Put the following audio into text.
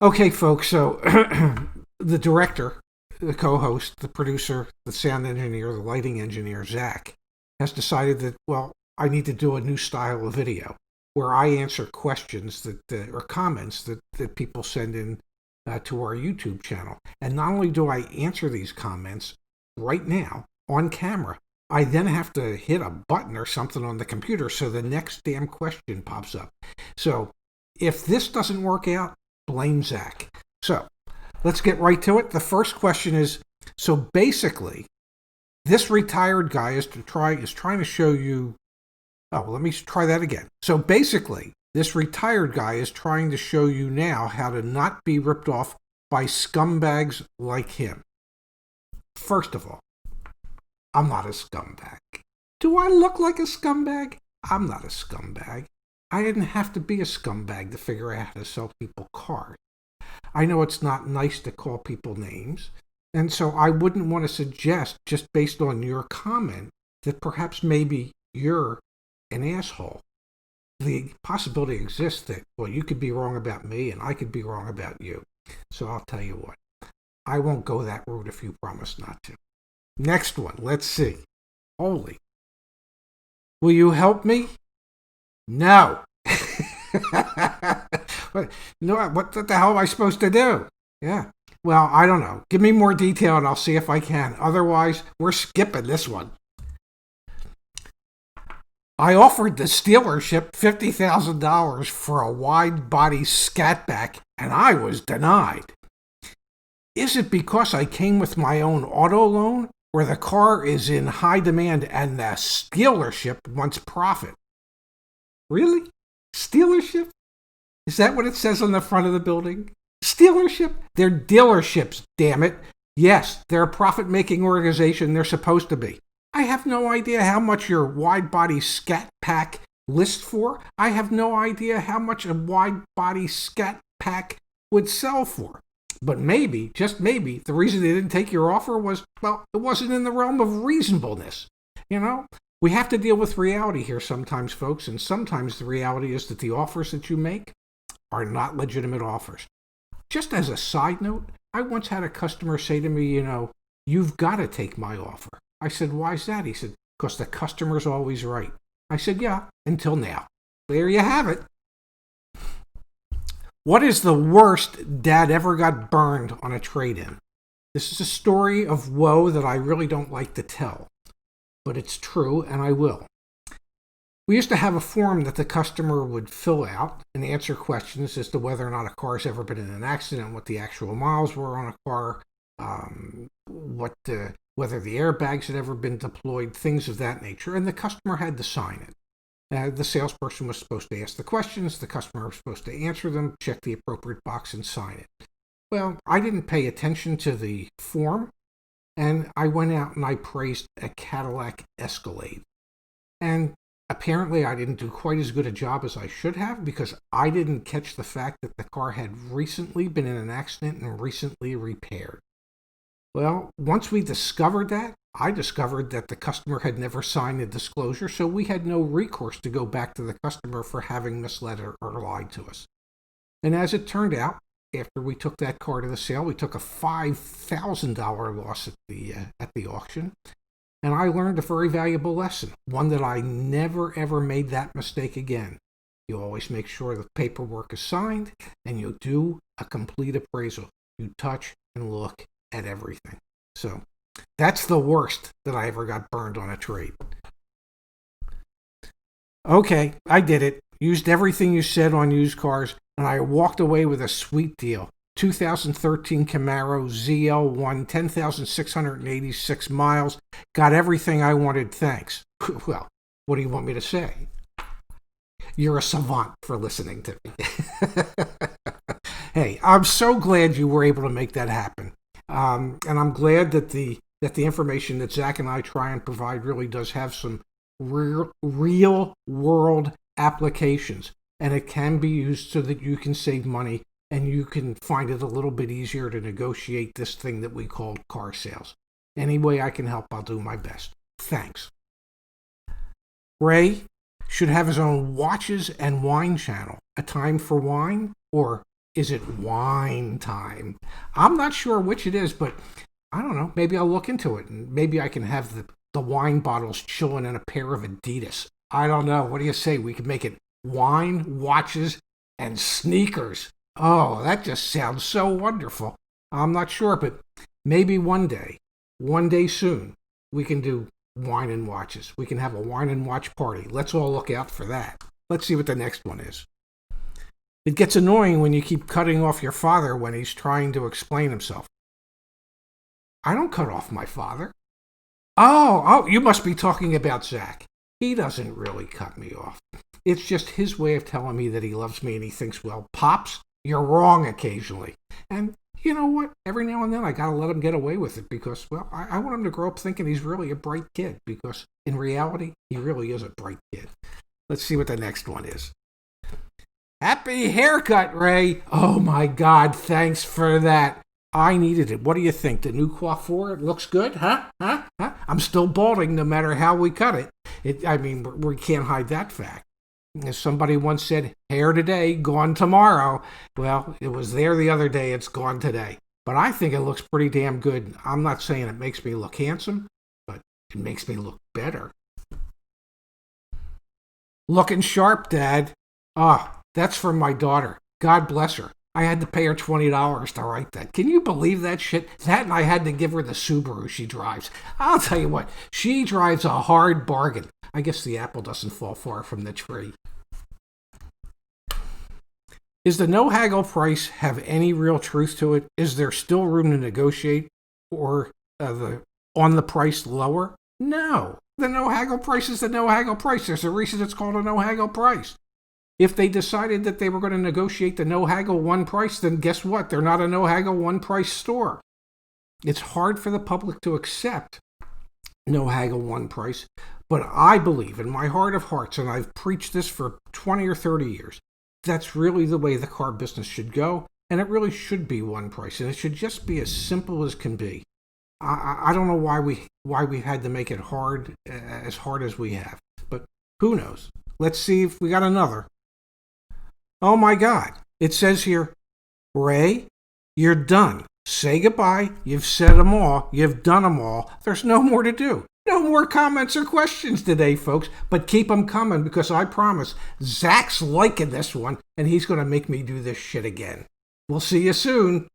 Okay, folks, so the director, the co-host, the producer, the sound engineer, the lighting engineer, Zach, has decided that, well, I need to do a new style of video where I answer questions or comments that people send in to our YouTube channel. And not only do I answer these comments right now on camera, I then have to hit a button or something on the computer so the next damn question pops up. So if this doesn't work out, blame Zach. So let's get right to it. The first question is, so basically, this retired guy is trying to show you. Oh, let me try that again. So basically, this retired guy is trying to show you now how to not be ripped off by scumbags like him. First of all, I'm not a scumbag. Do I look like a scumbag? I'm not a scumbag. I didn't have to be a scumbag to figure out how to sell people cars. I know it's not nice to call people names, and so I wouldn't want to suggest, just based on your comment, that perhaps maybe you're an asshole. The possibility exists that, well, you could be wrong about me and I could be wrong about you. So I'll tell you what, I won't go that route if you promise not to. Next one, let's see. Holy. Will you help me? No. No, what the hell am I supposed to do? Yeah. Well, I don't know. Give me more detail and I'll see if I can. Otherwise, we're skipping this one. I offered the dealership $50,000 for a wide-body scatback, and I was denied. Is it because I came with my own auto loan, or the car is in high demand and the dealership wants profit? Really? Dealership? Is that what it says on the front of the building? Dealership? They're dealerships, damn it. Yes, they're a profit-making organization. They're supposed to be. I have no idea how much your wide-body scat pack lists for. I have no idea how much a wide-body scat pack would sell for. But maybe, just maybe, the reason they didn't take your offer was, well, it wasn't in the realm of reasonableness. You know, we have to deal with reality here sometimes, folks, and sometimes the reality is that the offers that you make are not legitimate offers. Just as a side note, I once had a customer say to me, you've got to take my offer. I said, why's that? He said, because the customer's always right. I said, yeah, until now. There you have it. What is the worst Dad ever got burned on a trade-in? This is a story of woe that I really don't like to tell, but it's true and I will. We used to have a form that the customer would fill out and answer questions as to whether or not a car's ever been in an accident, what the actual miles were on a car, whether the airbags had ever been deployed, things of that nature, and the customer had to sign it. The salesperson was supposed to ask the questions, the customer was supposed to answer them, check the appropriate box, and sign it. Well, I didn't pay attention to the form, and I went out and I praised a Cadillac Escalade. And apparently I didn't do quite as good a job as I should have because I didn't catch the fact that the car had recently been in an accident and recently repaired. Well, once we discovered that, I discovered that the customer had never signed a disclosure, so we had no recourse to go back to the customer for having misled or lied to us. And as it turned out, after we took that car to the sale, we took a $5,000 loss at the auction. And I learned a very valuable lesson, one that I never ever made that mistake again. You always make sure the paperwork is signed and you do a complete appraisal. You touch and look at everything. So that's the worst that I ever got burned on a trade. Okay, I did it. Used everything you said on used cars, and I walked away with a sweet deal. 2013 Camaro ZL1, 10,686 miles. Got everything I wanted, thanks. Well, what do you want me to say? You're a savant for listening to me. Hey, I'm so glad you were able to make that happen. And I'm glad that the information that Zach and I try and provide really does have some real world applications. And it can be used so that you can save money and you can find it a little bit easier to negotiate this thing that we call car sales. Any way I can help, I'll do my best. Thanks. Ray should have his own watches and wine channel. A time for wine or Is it wine time? I'm not sure which it is, but I don't know. Maybe I'll look into it, and maybe I can have the wine bottles chilling in a pair of Adidas. I don't know. What do you say? We can make it wine, watches, and sneakers. Oh, that just sounds so wonderful. I'm not sure, but maybe one day soon, we can do wine and watches. We can have a wine and watch party. Let's all look out for that. Let's see what the next one is. It gets annoying when you keep cutting off your father when he's trying to explain himself. I don't cut off my father. Oh, you must be talking about Zach. He doesn't really cut me off. It's just his way of telling me that he loves me and he thinks, well, Pops, you're wrong occasionally. And you know what? Every now and then I got to let him get away with it because, well, I want him to grow up thinking he's really a bright kid because in reality, he really is a bright kid. Let's see what the next one is. Happy haircut, Ray. Oh my God, thanks for that. I needed it. What do you think? The new coiffure, it looks good, huh? I'm still balding no matter how we cut it. We can't hide that fact. As somebody once said, hair today, gone tomorrow. Well, it was there the other day, it's gone today. But I think it looks pretty damn good. I'm not saying it makes me look handsome, but it makes me look better. Looking sharp, Dad. That's from my daughter. God bless her. I had to pay her $20 to write that. Can you believe that shit? That and I had to give her the Subaru she drives. I'll tell you what, she drives a hard bargain. I guess the apple doesn't fall far from the tree. Is the no haggle price have any real truth to it? Is there still room to negotiate or on the price lower? No. The no haggle price is the no haggle price. There's a reason it's called a no haggle price. If they decided that they were going to negotiate the no haggle one price, then guess what? They're not a no haggle one price store. It's hard for the public to accept no haggle one price, but I believe in my heart of hearts, and I've preached this for 20 or 30 years, that's really the way the car business should go, and it really should be one price, and it should just be as simple as can be. I don't know why we had to make it hard as we have, but who knows? Let's see if we got another. Oh my God, it says here, Ray, you're done. Say goodbye. You've said them all. You've done them all. There's no more to do. No more comments or questions today, folks, but keep them coming because I promise Zach's liking this one and he's going to make me do this shit again. We'll see you soon.